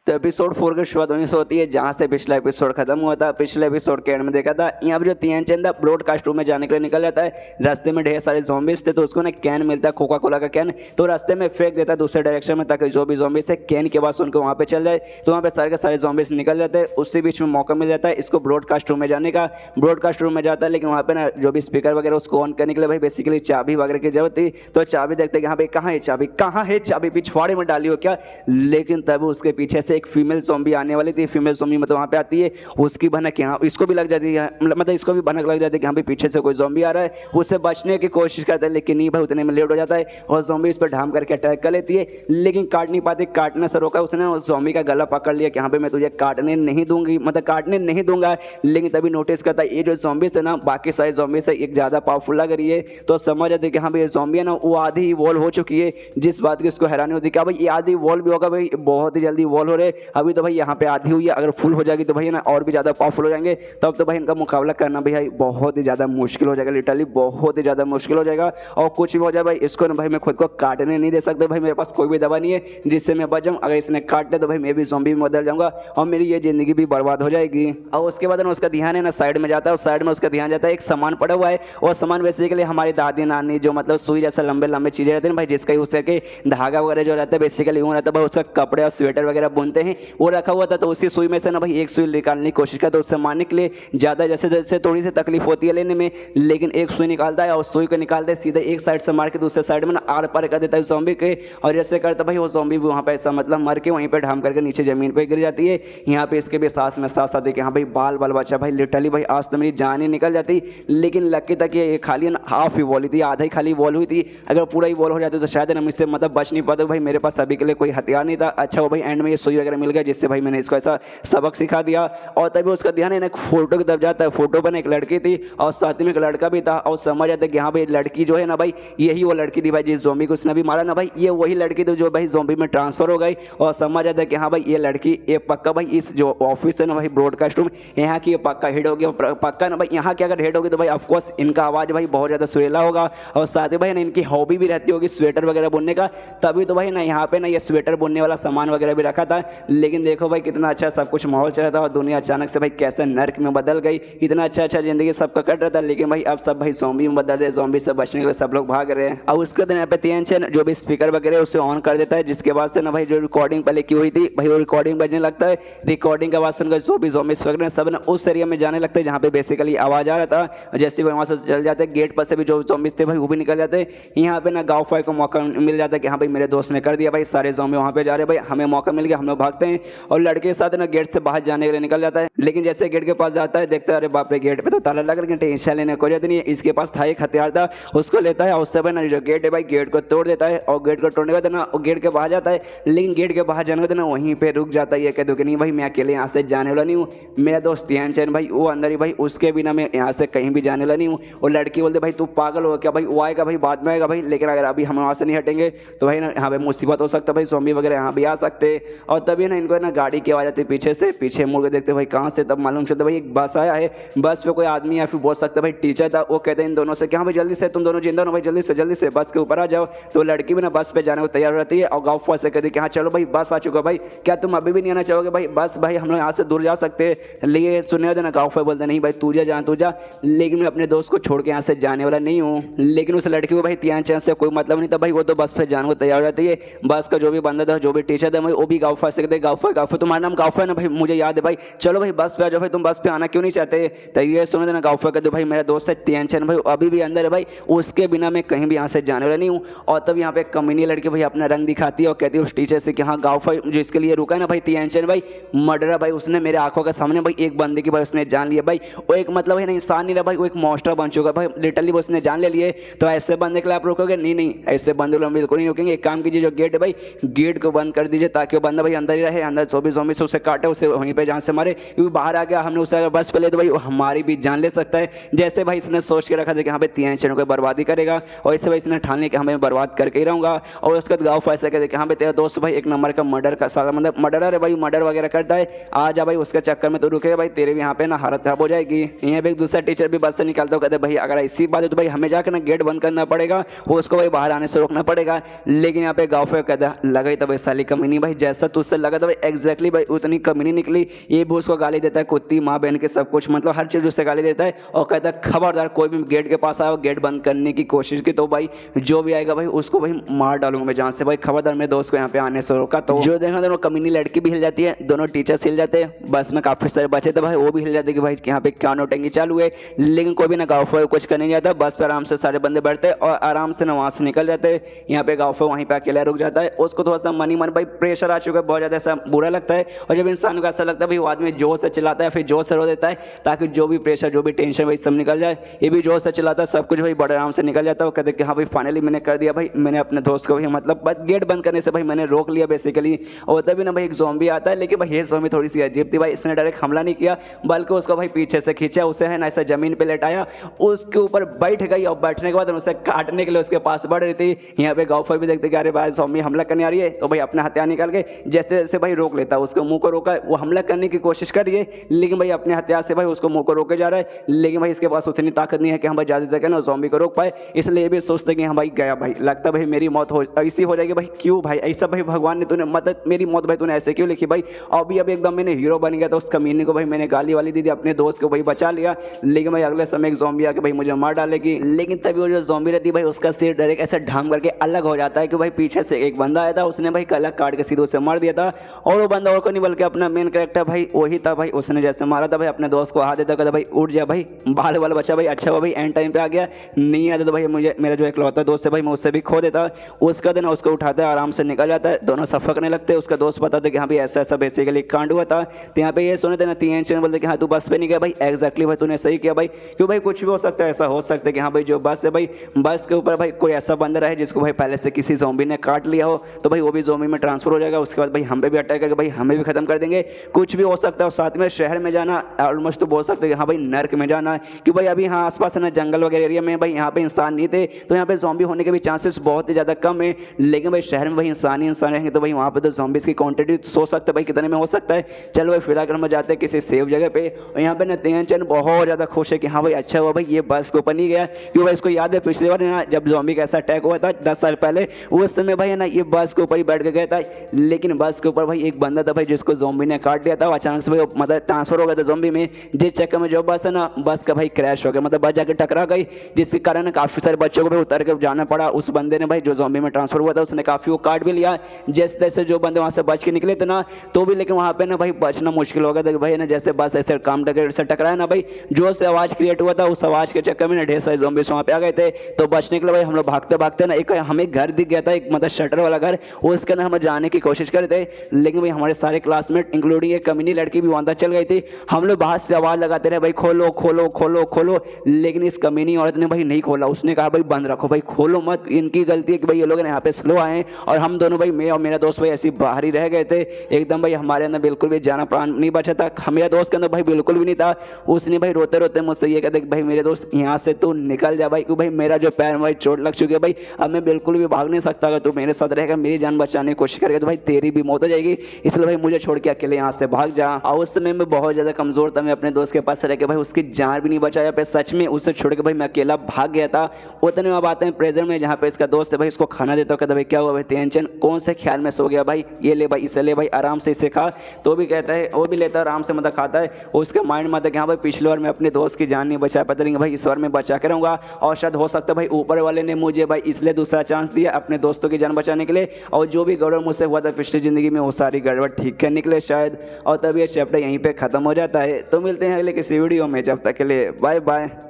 तो एपिसोड 4 की शुरुआत वहीं से होती है जहाँ से पिछला एपिसोड खत्म हुआ था। पिछले एपिसोड के एंड में देखा था यहाँ पर जो तियान चंद ब्रॉडकास्ट रूम में जाने के लिए निकल जाता है। रास्ते में ढेर सारे ज़ॉम्बीज थे तो उसको ना कैन मिलता है, कोका कोला का कैन, तो रास्ते में फेंक देता है दूसरे डायरेक्शन में ताकि जो भी ज़ॉम्बीज है कैन के बाद उनको वहाँ पे चल जाए। तो वहाँ पे सारे के सारे ज़ॉम्बीज निकल जाते हैं। उसी बीच में मौका मिल जाता है इसको ब्रॉडकास्ट रूम में जाने का। ब्रॉडकास्ट रूम में जाता है लेकिन वहाँ पे ना जो भी स्पीकर वगैरह उसको ऑन करने के लिए भाई बेसिकली चाबी वगैरह की जरूरत थी। तो चाबी देखते हैं यहाँ पे कहाँ है चाबी, कहाँ है चाबी, पिछवाड़े में डाली हो क्या। लेकिन तब उसके पीछे से एक फीमेल ज़ॉम्बी आने वाली थी। फीमेल ज़ॉम्बी मतलब वहाँ पे आती है, उसकी भनक यहाँ इसको भी लग जाती है, मतलब इसको भी भनक लग जाती है कि यहाँ पे पीछे से कोई ज़ॉम्बी आ रहा है। उससे बचने की कोशिश करता है लेकिन नहीं भाई उतने में लेट हो जाता है और ज़ॉम्बी इस पर ढाम करके अटैक कर लेती है लेकिन काट नहीं पाती। काटने से रोका उसने, उस ज़ॉम्बी का गला पकड़ लिया कि यहाँ पे मैं तुझे काटने नहीं दूंगी, मतलब काटने नहीं दूंगा। लेकिन तभी नोटिस करता है ये जो ज़ॉम्बी है ना बाकी सारे ज़ॉम्बी से एक ज़्यादा पावरफुल लग रही है। तो समझ जाते कि हाँ भाई ये ज़ॉम्बी है ना वो आधी इवॉल्व हो चुकी है। जिस बात की उसको हैरानी होती है कि भाई ये आधी इवॉल्व भी होगा, भाई बहुत ही जल्दी इवॉल्व हो रहे। अभी तो भाई यहाँ पे आधी हुई है, अगर फुल हो जाएगी तो भाई ना और भी ज़्यादा पावरफुल हो जाएंगे। तब तो भाई इनका मुकाबला करना भाई बहुत ही ज़्यादा मुश्किल हो जाएगा, लिटरली बहुत ही ज़्यादा मुश्किल हो जाएगा। और कुछ भी हो जाए भाई इसको ना भाई मैं खुद को काटने नहीं दे सकता। भाई मेरे पास कोई भी दवा नहीं है जिससे मैं बच जाऊँ। अगर इसने काट दे तो भाई मैं भी ज़ॉम्बी में बदल जाऊँगा और मेरी ये ज़िंदगी भी बर्बाद हो जाएगी। और उसके बाद ना उसका ध्यान है ना साइड में जाता है और साइड में उसका ध्यान जाता है एक सामान पड़ा हुआ है। और सामान बेसिकली हमारी दादी नानी जो मतलब सुई जैसा लंबे लंबे चीज़ें रहती हैं भाई जिसका यूज़ करके धागा वगैरह जो रहता है बेसिकली यूँ रहता है भाई उसका कपड़े और स्वेटर वगैरह बुनते हैं वो रखा हुआ था। तो उसी सुई में से ना भाई एक सुई निकालने की कोशिश करता है उससे मारने के लिए। ज़्यादा जैसे जैसे थोड़ी सी तकलीफ होती है लेने में, लेकिन एक सुई निकालता है और सुई को निकालते सीधे एक साइड से मार के दूसरे साइड में ना आर पार कर देता है ज़ॉम्बी के। और जैसे करता भाई वो ज़ॉम्बी भी वहाँ पे ऐसा मतलब मर के वहीं पे ढाम करके नीचे ज़मीन पे गिर जाती है। यहाँ पे इसके भी सांस में सांस आती है कि हाँ भाई बाल बाल बच्चा भाई लिटरली भाई आज तो मेरी जान ही निकल जाती। लेकिन लकी तक ये खाली ना हाफ इवॉल्व हुई थी, आधा ही खाली इवॉल्व हुई थी। अगर पूरा इवॉल्व हो जाती तो शायद ना मुझसे मतलब बच नहीं पाता। भाई मेरे पास अभी के लिए कोई हथियार नहीं था। अच्छा वो भाई एंड में ये सुई वगैरह मिल गया जिससे भाई मैंने इसको ऐसा सबक सिखा दिया। और तभी उसका ध्यान है ना एक फोटो की तरफ जाता है। फोटो पर एक लड़की थी और साथ में एक लड़का भी था और समझ आता है कि हाँ भाई लड़की जो है ना भाई यही वो लड़की थी भाई जिस ज़ॉम्बी को उसने भी मारा ना भाई ये वही लड़की थी जो भाई ज़ॉम्बी में ट्रांसफर हो गई। और समझ आता है कि हाँ भाई ये लड़की ये पक्का भाई इस जो ऑफिस है ना भाई ब्रॉडकास्ट रूम यहाँ की ये पक्का हेड होगी। पक्का ना भाई यहाँ की अगर हेड होगी तो भाई ऑफकोर्स इनका आवाज़ भाई बहुत ज़्यादा सुरीला होगा। और साथ ही भाई ना इनकी हॉबी भी रहती होगी स्वेटर वगैरह बुनने का। तभी तो भाई ना यहाँ पे ना ये स्वेटर बुनने वाला सामान वगैरह भी रखा था। लेकिन देखो भाई कितना अच्छा सब कुछ माहौल चल रहा था और दुनिया अचानक से भाई कैसे नर्क में बदल गई। इतना अच्छा अच्छा जिंदगी सबका कट रहा था लेकिन भाई अब सब भाई ज़ॉम्बी में बदल रहे। ज़ॉम्बी से बचने के लिए सब लोग भाग रहे हैं। और उसके दिन यहाँ पे तियान चंद जो भी स्पीकर वगैरह उसे ऑन कर देता है जिसके बाद से ना भाई जो रिकॉर्डिंग पहले की हुई थी भाई वो रिकॉर्डिंग बजने लगता है। रिकॉर्डिंग के बाद सुनकर जो भी ज़ॉम्बीज वगैरह सब ना उस एरिया में जाने लगता है जहाँ पे बेसिकली आवाज़ आ रहा था। जैसे वहाँ से चल जाते हैं गेट पर से भी जो ज़ॉम्बीज थे भाई वो भी निकल जाते हैं। यहाँ पे ना गाँव फाई को मौका मिल जाता है कि हाँ भाई मेरे दोस्त ने कर दिया भाई सारे ज़ॉम्बी वहाँ पे जा रहे हैं भाई हमें मौका मिल गया हम लोग भागते हैं। और लड़के के साथ ना गेट से बाहर जाने के लिए निकल जाता है। लेकिन जैसे गेट के पास जाता है देखता है अरे बाप रे गेट पे तो ताला लगा लेकिन टेंशन लेने को जरूरत नहीं है। इसके पास था एक हथियार था उसको लेता है और उससे भाई ना जो गेट है भाई गेट को तोड़ देता है। और गेट को तोड़ने के बाद ना गेट के बाहर जाता है। लेकिन गेट के बाहर जाने के बाद ना वहीं पे रुक जाता है। ये कह दो कि नहीं भाई मैं अकेले यहाँ से जाने वाला नहीं हूँ, मेरा दोस्त तियान चंद भाई वो अंदर ही भाई उसके बिना मैं यहाँ से कहीं भी जाने वाला नहीं हूँ। और लड़की बोलते भाई तू पागल हो क्या भाई वो आएगा भाई बाद में आएगा भाई, लेकिन अगर अभी हम वहाँ से नहीं हटेंगे तो भाई ना यहाँ पे मुसीबत हो सकता है भाई ज़ॉम्बी वगैरह यहाँ भी आ सकते। और तभी ना इनको ना गाड़ी की आवाज़ आती है पीछे से। पीछे मुड़ के देखते भाई कहाँ से, तब मालूम चलता भाई एक बस आया है। बस पे कोई आदमी या फिर बोल सकता भाई टीचर था। वो कहते हैं इन दोनों से कि हाँ भाई जल्दी से तुम दोनों जिंदा हो भाई जल्दी से बस के ऊपर आ जाओ। तो लड़की भी ना बस पे जाने को तैयार रहती है और गाँव फौज से कहती है कि हाँ चलो भाई बस आ चुका भाई क्या तुम अभी भी नहीं आना चाहोगे भाई बस भाई हम लोग यहाँ से दूर जा सकते हैं। लिए सुनने होते ना गाँव फौज बोलते नहीं भाई तू जा, लेकिन मैं अपने दोस्त को छोड़ के यहाँ से जाने वाला नहीं हूँ। लेकिन उस लड़की को भाई तियान चंद से कोई मतलब नहीं था भाई वो तो बस पे जाने को तैयार रहती है। बस का जो भी बंदा था जो भी टीचर था वो भी गाँव फौज से कहते गाँव फौज तुम्हारा नाम गाँव है ना भाई मुझे याद है भाई चलो भाई बस पे आ जाओ भाई तुम बस पे आना क्यों नहीं चाहते। तो ये सुने देना गाँव फौज कहते भाई मेरा दोस्त है तियान चंद भाई अभी भी अंदर है भाई उसके बिना मैं कहीं भी यहाँ से जाने वाला नहीं हूँ। और तब यहाँ पे कमीनी लड़की भाई अपना रंग दिखाती है और कहती है उस टीचर से कि हाँ गाँव फौज जिसके लिए रुका है ना भाई तियान चंद भाई मर्डर भाई उसने मेरे आंखों के सामने भाई एक बंदे की भाई उसने जान लिया भाई। वो एक मतलब है ना इंसान नहीं रहा भाई वो एक मॉन्स्टर बन चुका भाई लिटरली वो उसने जान ले लिए। तो ऐसे बंदे के लिए आप रोकोगे नहीं ऐसे बंदे को बिल्कुल नहीं रोकेंगे। एक काम कीजिए जो गेट है भाई गेट को बंद कर दीजिए ताकि वो बंदा भाई अंदर ही रहे। अंदर जो भी ज़ॉम्बी से उसे काटे उसे वहीं पे जान से मारे क्योंकि भी बाहर आ गया, हमने उसे अगर बस पे ले तो भाई हमारी भी जान ले सकता है। जैसे भाई इसने सोच के रखा था कि यहाँ पे तियांचन को बर्बादी करेगा, और इससे भाई इसने ठान लिया कि हमें बर्बाद करके ही रहूँगा। और उसके बाद गाँव फैसला कहते कि हाँ भाई तेरा दोस्त भाई एक नंबर का मर्डर का सारा मतलब मर्डरर है भाई, मर्डर वगैरह करता है, आ जा भाई उसके चक्कर में तो रुकेगा भाई, तेरे भी यहाँ पे ना हालत खराब हो जाएगी। यहाँ पे एक दूसरा टीचर भी बस से निकलता हो, कहते भाई अगर ऐसी बात है तो भाई हमें जाकर ना गेट बंद करना पड़ेगा, वो उसको भाई बाहर आने से रोकना पड़ेगा। लेकिन यहाँ पे गाँव पे कहता लगा ही था भाई साली कमीनी, भाई जैसा तुझसे लगा था भाई एग्जैक्टली भाई उतनी कमीनी निकली। ये भी उसको गाली देता है, कुत्ती माँ बहन के सब कुछ मतलब हर चीज़ उससे गाली देता है, और कहता है खबरदार कोई भी गेट के पास आया गेट बंद करने की कोशिश की तो भाई जो भी आएगा भाई उसको भाई मार डालूंगा मैं जान से, भाई खबरदार मेरे दोस्त को यहाँ पे आने से रोका। तो जो देखा दोनों कमीनी लड़की भी हिल जाती है, दोनों टीचर्स हिल जाते हैं, बस में काफी सारे बचे थे भाई वो भी हिल जाते कि भाई यहाँ पे क्या नोटेंगी चालू है। लेकिन कोई भी ना गाँव फो कुछ करने नहीं जाता, बस पे आराम से सारे बंदे बैठते और आराम से ना वहाँ से निकल जाते हैं। यहाँ पे गाँव फो वहीं पे अकेला रुक जाता है, उसको थोड़ा सा मनी मन भाई प्रेशर आ चुका है, बहुत ज़्यादा ऐसा बुरा लगता है। और जब इंसान को ऐसा लगता है भाई वो आदमी जोर से चिल्लाता है, फिर जोर से रो देता है ताकि जो भी प्रेशर जो भी टेंशन भाई सब निकल जाए। ये भी जोर से चिल्लाता है, सब कुछ भाई बड़े आराम से निकल जाता है। वो कहते कि हाँ भाई फाइनली मैंने कर दिया भाई, मैंने अपने दोस्त को भाई मतलब गेट बंद करने से भाई मैंने रोक लिया बेसिकली। और तभी ना भाई एक ज़ॉम्बी आता है, लेकिन भाई ये ज़ॉम्बी थोड़ी सी अजीब थी भाई, इसने डायरेक्ट हमला नहीं किया बल्कि उसको भाई पीछे से खींचा, उसे है ना ऐसा जमीन पे लेटाया, उसके ऊपर बैठ गई और बैठने के बाद उसे काटने के लिए उसके पास बढ़ रही थी। यहाँ पे गाँव भी देखते कि अरे भाई ज़ॉम्बी हमला करने आ रही है, तो भाई अपना हथियार निकाल के जैसे जैसे भाई रोक लेता, उसके मुंह को रोका, वो हमला करने की कोशिश कर रही है लेकिन भाई अपने हथियार से भाई उसको मुंह को रोके जा रहा है। लेकिन भाई इसके पास उतनी ताकत नहीं है कि हम भाई ज़्यादा तक है ना ज़ॉम्बी को रोक पाए, इसलिए ये भी सोचते कि हाँ भाई गया भाई, लगता भाई मेरी मौत हो ऐसी हो जाएगी भाई, क्यों भाई ऐसा भाई भगवान ने तूने मतलब मेरी मौत भाई तूने ऐसे क्यों लिखी भाई। अभी एकदम मैंने हीरो बन गया, तो उस कमीने को भाई मैंने गाली वाली दी थी, अपने दोस्त को भाई बचा लिया, लेकिन भाई अगले समय एक ज़ॉम्बी आके भाई मुझे मार डालेगी। लेकिन तभी वो जो ज़ॉम्बी रहती भाई उसका सिर डायरेक्ट ऐसा ढाम करके अलग हो जाता है कि भाई पीछे से एक बंदा आया था, उसने भाई कलक काट के सीधे उसे मार दिया था। और वो बंदा और को नहीं बल्कि अपना मेन कैरेक्टर भाई वही था भाई, उसने जैसे मारा था भाई अपने दोस्त को हाथ देता कहता भाई उठ जा भाई, बाल वाल बचा भाई, अच्छा हुआ भाई एंड टाइम पे आ गया, नहीं आता तो भाई मुझे मेरा जो इकलौता दोस्त है भाई मैं उससे भी खो देता। उसका दिन उसको उठाता है आराम से निकल जाता है, दोनों सफकने लगते हैं। उसका दोस्त बताते कि हाँ भाई ऐसा ऐसा बेसिकली कांड हुआ था। तो यहाँ पे ये सुने थे ना तियांचन बोलते कि हाँ तू बस पे नहीं गया भाई, एग्जैक्टली भाई तूने सही किया भाई, क्यों भाई कुछ भी हो सकता है, ऐसा हो सकता है कि हाँ भाई जो बस है भाई बस के ऊपर भाई कोई ऐसा बंदा रहे जिसको भाई पहले से किसी ज़ॉम्बी ने काट लिया हो, तो भाई वो भी ज़ॉम्बी में ट्रांसफर हो जाएगा, उसके बाद भाई हम पे भी अटैक करके भाई हमें भी खत्म कर देंगे, कुछ भी हो सकता है। और साथ में शहर में जाना ऑलमोस्ट तो बोल सकते हैं कि हाँ भाई नर्क में जाना है, कि भाई अभी हाँ आसपास है ना जंगल वगैरह एरिया में भाई यहाँ पे इंसान नहीं थे, तो यहाँ पे ज़ॉम्बी होने के भी चांसेस बहुत ही ज़्यादा कम है। लेकिन भाई शहर में भाई इंसान ही इंसान रहेंगे, तो भाई वहाँ पे तो ज़ॉम्बीज़ की क्वांटिटी सोच सकते हैं भाई कितने में हो सकता है। चलो भाई फिलहाल हम जाते हैं किसी सेफ जगह पे, और यहाँ पे ना तियांचन बहुत ज़्यादा खुश है कि हाँ भाई अच्छा हुआ भाई ये बस के ऊपर नहीं गया, क्यों भाई इसको याद है पिछली बार ना जब ज़ॉम्बी का ऐसा अटैक हुआ था 10 साल पहले, उस समय भाई है ना ये बस के ऊपर ही बैठ के गया था, लेकिन बस के ऊपर भाई एक बंदा था भाई जिसको ज़ॉम्बी ने काट दिया था, अचानक से भाई मतलब ट्रांसफर हो गया था ज़ॉम्बी में, जिस चक्कर में जो बस है ना बस का भाई क्रैश हो गया, मतलब बस जाकर टकरा गई, जिसके कारण काफ़ी सारे बच्चों को भाई उतर के जाना पड़ा। उस बंदे ने भाई जो ज़ॉम्बी में ट्रांसफर हुआ था उसने काफ़ी वो काट भी लिया, जैसे तैसे जो बंदे वहाँ से बच के निकले थे ना, तो भी लेकिन वहाँ पे ना भाई बचना मुश्किल हो गया था कि भाई ना जैसे बस ऐसे काम से टकराया ना भाई, जो से आवाज़ क्रिएट हुआ था उस आवाज़ के चक्कर में ना ढेर सारे ज़ॉम्बीज़ वहाँ पे आ गए थे। तो बचने के लिए भाई हम लोग भागते भागते ना एक हमें घर दिख गया था, एक मतलब शटर वाला घर, उसके अंदर हम जाने की कोशिश कर रहे थे, लेकिन भाई हमारे सारे क्लासमेट इंक्लूडिंग एक कमीनी लड़की भी वहाँ तक चल गई थी। हम लोग बाहर से आवाज़ लगाते रहे भाई खोलो खोलो खोलो खोलो, लेकिन इस कमीनी औरत ने भाई नहीं खोला, उसने कहा भाई बंद रखो भाई खोलो मत, इनकी गलती है कि भाई ये लोग यहाँ पे स्लो आए, और हम दोनों भाई मैं और मेरा दोस्त भाई ऐसी बाहर ही रह गए थे एकदम भाई, हमारे अंदर बिल्कुल भी जाना प्राण नहीं बचा था, मेरा दोस्त के अंदर भाई बिल्कुल भी नहीं था। उसने भाई रोते रोते मुझसे ये कहते कि भाई मेरे दोस्त यहाँ से तू निकल जा भाई, क्योंकि भाई मेरा जो पैर में भाई चोट लग चुकी है भाई, अब मैं बिल्कुल भी भाग नहीं सकता, अगर तू मेरे साथ रहेगा मेरी जान बचाने की कोशिश करेगा तो भाई तेरी भी मौत हो जाएगी, इसलिए भाई मुझे छोड़ के अकेले यहाँ से भाग जा। और उस समय मैं बहुत ज़्यादा कमज़ोर था, मैं अपने दोस्त के पास रह के भाई उसकी जान भी नहीं बचाया पे, सच में उससे छोड़ के भाई मैं अकेला भाग गया था। उतने में अब आते हैं प्रेजेंट में, जहाँ पे इसका दोस्त है भाई इसको खाना देता हूँ, कहता भाई क्या हुआ भाई तियांचन कौन से ख्याल में सो गया भाई, ये ले भाई इसे ले भाई आराम से इसे खा, तो भी कहता है वो भी लेता है आराम से मतलब खाता है। उसके माइंड में आता है कि हाँ भाई पिछली बार मैं अपने दोस्त की जान नहीं बचा पाता, लेकिन भाई इस बार मैं बचा के रहूँगा, और शायद हो सकता है भाई ऊपर वाले ने मुझे भाई इसलिए दूसरा चांस दिया अपने दोस्तों की जान बचाने के लिए, और जो भी गड़बड़ मुझसे हुआ था पिछली ज़िंदगी में वो सारी गड़बड़ ठीक करने के लिए शायद। और तभी ये चैप्टर यहीं पे ख़त्म हो जाता है। तो मिलते हैं अगले किसी वीडियो में, जब तक के लिए बाय बाय।